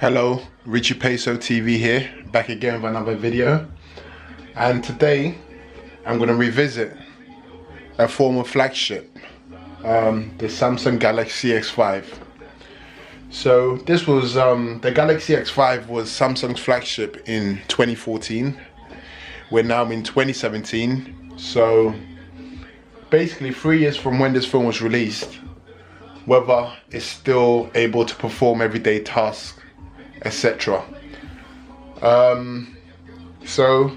Hello, Richie Peso TV here, back again with another video. And today I'm going to revisit a former flagship, the Samsung Galaxy S5. So this was, the Galaxy S5 was Samsung's flagship in 2014. We're now in 2017, so basically 3 years from when this phone was released, whether it's still able to perform everyday tasks, etc. So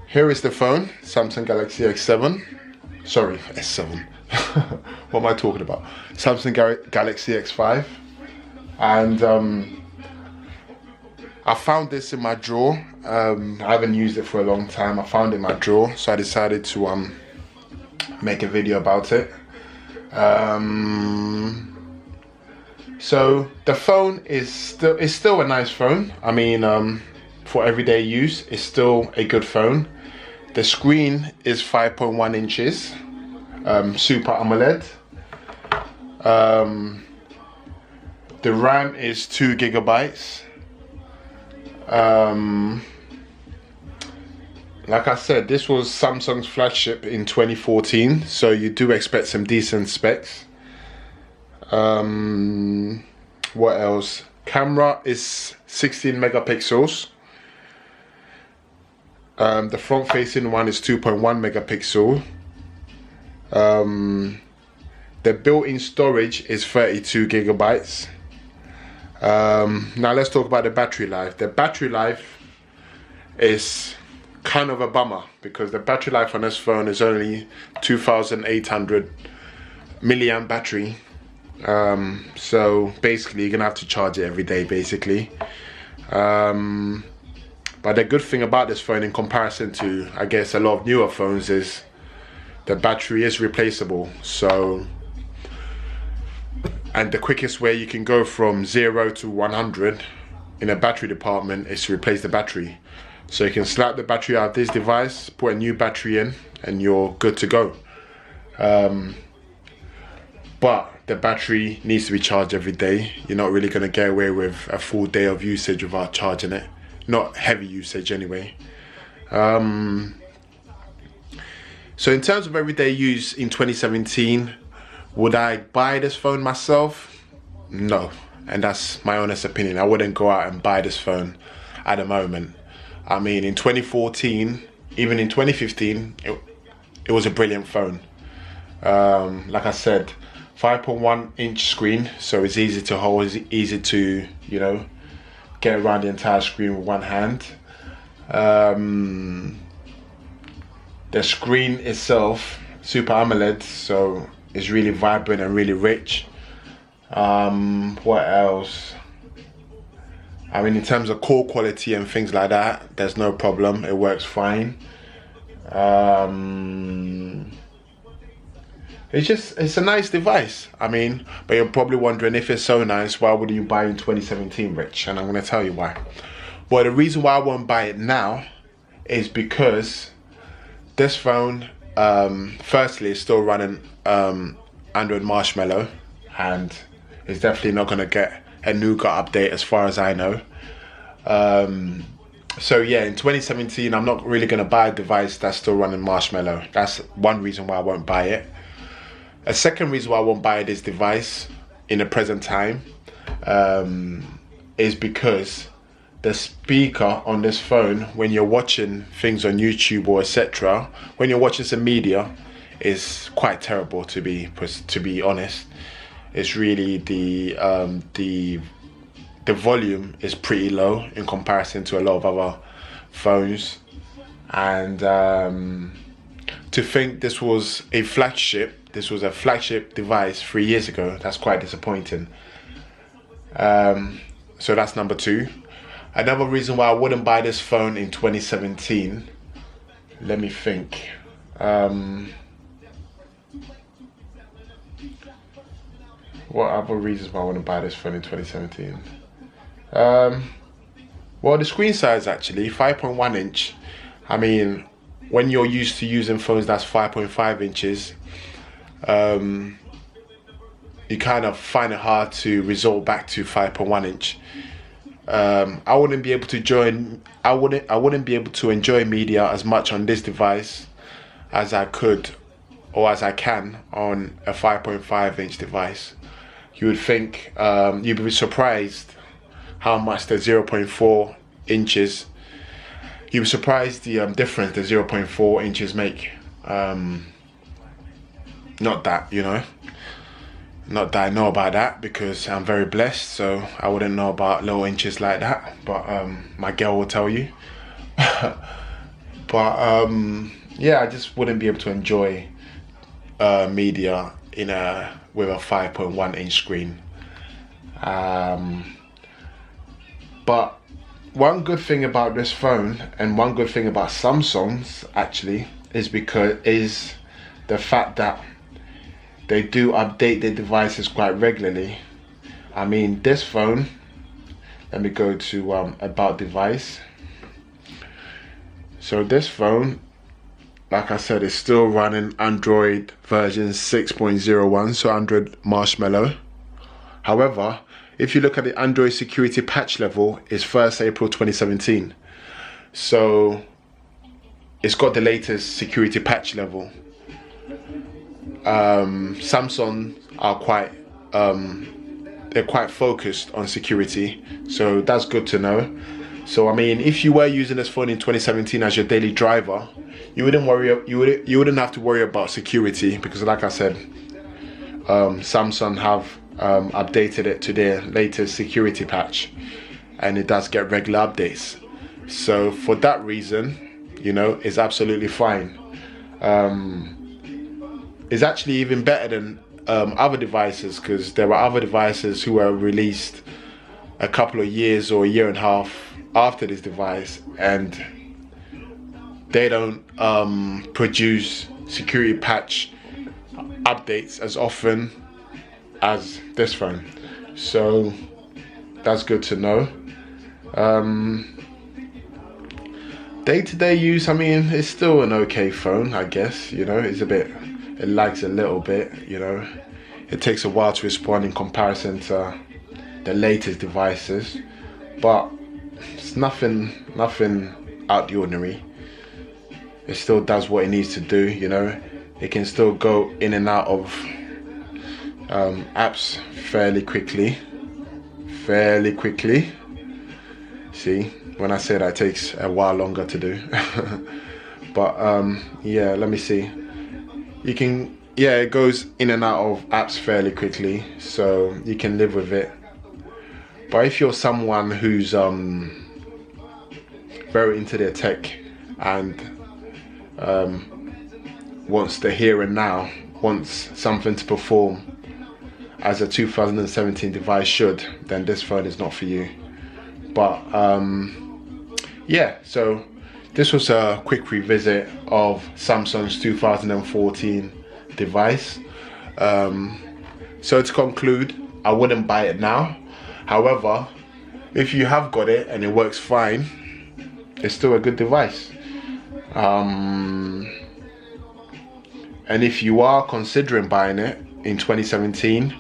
here is the phone, Samsung Galaxy S7. Sorry, S7. What am I talking about? Samsung Galaxy S5. And I found this in my drawer. I haven't used it for a long time. I found it in my drawer, so I decided to make a video about it. So the phone is still a nice phone. I mean, for everyday use, it's still a good phone. The screen is 5.1 inches, Super AMOLED. The RAM is 2 gigabytes. Like I said, this was Samsung's flagship in 2014, so you do expect some decent specs. What else? Camera is 16 megapixels. The front facing one is 2.1 megapixel. The built-in storage is 32 gigabytes. Now let's talk about the battery life. The battery life is kind of a bummer because the battery life on this phone is only 2,800 milliamp battery. So basically you're gonna have to charge it every day basically. But the good thing about this phone in comparison to, I guess, a lot of newer phones is the battery is replaceable. So, and the quickest way you can go from 0 to 100 in a battery department is to replace the battery. So you can slap the battery out of this device, put a new battery in, and you're good to go. But the battery needs to be charged every day. You're not really going to get away with a full day of usage without charging it. Not heavy usage anyway. So in terms of everyday use in 2017, would I buy this phone myself? No. And that's my honest opinion. I wouldn't go out and buy this phone at the moment. I mean, in 2014, even in 2015, it was a brilliant phone. Like I said, 5.1 inch screen, so it's easy to hold, it's easy to, you know, get around the entire screen with one hand. The screen itself, Super AMOLED, so it's really vibrant and really rich. What else? I mean, in terms of call quality and things like that, there's no problem, it works fine. It's a nice device. I mean, but you're probably wondering, if it's so nice, why would you buy in 2017, Rich? And I'm going to tell you why. Well, the reason why I won't buy it now is because this phone, firstly, is still running Android Marshmallow, and it's definitely not going to get a nougat update as far as I know. So yeah, in 2017, I'm not really going to buy a device that's still running Marshmallow. That's one reason why I won't buy it. A second reason why I won't buy this device in the present time is because the speaker on this phone, when you're watching things on YouTube or etc., when you're watching some media, is quite terrible, to be honest. It's really the volume is pretty low in comparison to a lot of other phones, and to think this was a flagship device 3 years ago, that's quite disappointing. So that's number two. Another reason why I wouldn't buy this phone in 2017, let me think. What other reasons why I wouldn't buy this phone in 2017? Well, the screen size, actually, 5.1 inch. I mean, when you're used to using phones that's 5.5 inches, you kind of find it hard to resort back to 5.1 inch. I wouldn't be able to enjoy media as much on this device as I could or as I can on a 5.5 inch device. You would think, you'd be surprised how much the 0.4 inches, you'd be surprised the difference the 0.4 inches make. Not that, you know, not that I know about that, because I'm very blessed, so I wouldn't know about little inches like that, but my girl will tell you. But yeah, I just wouldn't be able to enjoy media with a 5.1 inch screen. But one good thing about this phone, and one good thing about Samsung's actually, is the fact that they do update their devices quite regularly. I mean, this phone, let me go to about device. So this phone, like I said, is still running Android version 6.01, so Android Marshmallow. However, if you look at the Android security patch level, it's 1st April 2017. So it's got the latest security patch level. Samsung are they're quite focused on security, so that's good to know. So I mean, if you were using this phone in 2017 as your daily driver, you wouldn't have to worry about security, because like I said, Samsung have updated it to their latest security patch, and it does get regular updates. So for that reason, you know, it's absolutely fine. It's actually even better than other devices, because there are other devices who were released a couple of years or a year and a half after this device, and they don't produce security patch updates as often as this phone. So that's good to know. Day-to-day use, I mean, it's still an okay phone, I guess. You know, it lags a little bit, you know. It takes a while to respond in comparison to the latest devices, but it's nothing out of the ordinary. It still does what it needs to do, you know. It can still go in and out of apps fairly quickly. See, when I say that, it takes a while longer to do. But yeah, let me see. It goes in and out of apps fairly quickly, so you can live with it. But if you're someone who's very into their tech and wants the here and now, wants something to perform as a 2017 device should, then this phone is not for you. But yeah, so this was a quick revisit of Samsung's 2014 device. So to conclude, I wouldn't buy it now. However, if you have got it and it works fine, it's still a good device. And if you are considering buying it in 2017,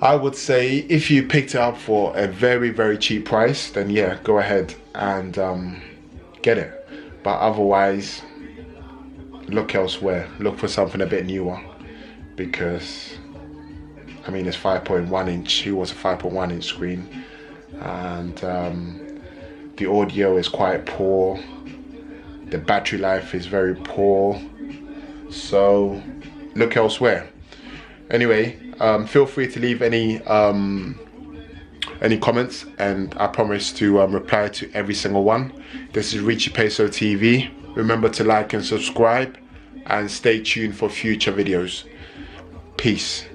I would say if you picked it up for a very, very cheap price, then yeah, go ahead and get it. But otherwise, look elsewhere. Look for something a bit newer, because I mean, it's 5.1 inch. It was a 5.1 inch screen, and the audio is quite poor. The battery life is very poor. So look elsewhere. Anyway, feel free to leave any comments, and I promise to reply to every single one. This is Richie Peso TV. Remember to like and subscribe, and stay tuned for future videos. Peace.